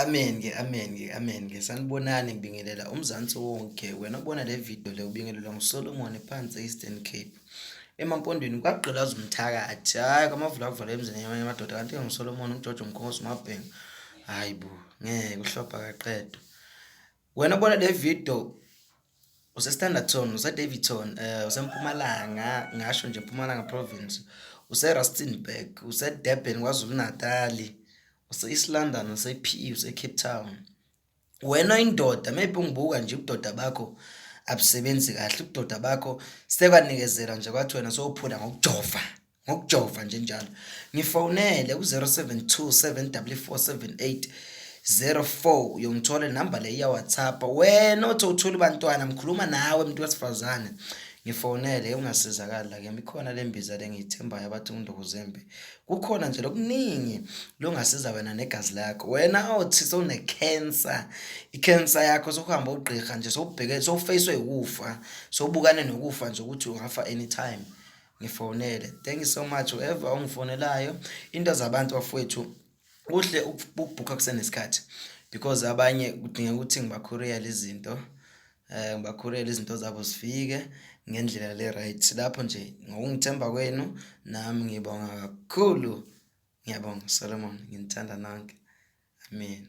Amen ke. Sanibonani ngibingelela umzansi wonke. Wena obona le video le ubingelelwa nguSolomon phansi Eastern Cape. Emampondweni kwagqilaza umthakathi. Hayi kwamavulavulo emzini yamanye amadoda kanti ke nguSolomon uJojo Mkhosi Mabheng. Hayi bo, ngeke uhlopha kaqedwe. Wena obona le video use-Standerton, use-Davidton, use-Mpumalanga, ngasho nje Mpumalanga province, use-Rustenburg, use-Durban KwaZulu Natali, use-East London, use-PE, use-Cape Town. Wena indoda maybe ungibuka nje ubudoda bakho abusebenzi kahle, ubudoda bakho sekanikezela nje kwathi wena sowuphula ngokujova nje njalo. Ngifonele ku-072 744 7804 uyongithola inamba le ya WhatsApp. Wena othi uthula bantwana mkhuluma nawe umuntu wesifazane. Ngifonele ungasizakala ke mikhona lembiza lengithembayo abathi uNdokuzembe. Kukhona nje lokuningi longasiza wena negazi lakho. Wena othi sowune cancer, icancer yakho sokuhamba ugqirha nje sowubheke sowufacwe ukufa, sowubukane nokufa nje ukuthi ungafa anytime. Ngifonele. Thank you so much whoever ungifonelayo. Into zabantu bafowethu kuhle ukubhukha kusenesikhathi because abanye kudinga ukuthi ngibakhuriyele izinto ngibakhuriyele izinto zabo zifike ngendlela le right. Lapho nje ngokungithemba kwenu nami ngibonga kakhulu. Ngiyabonga Solomon, nginithanda nonke. Amen.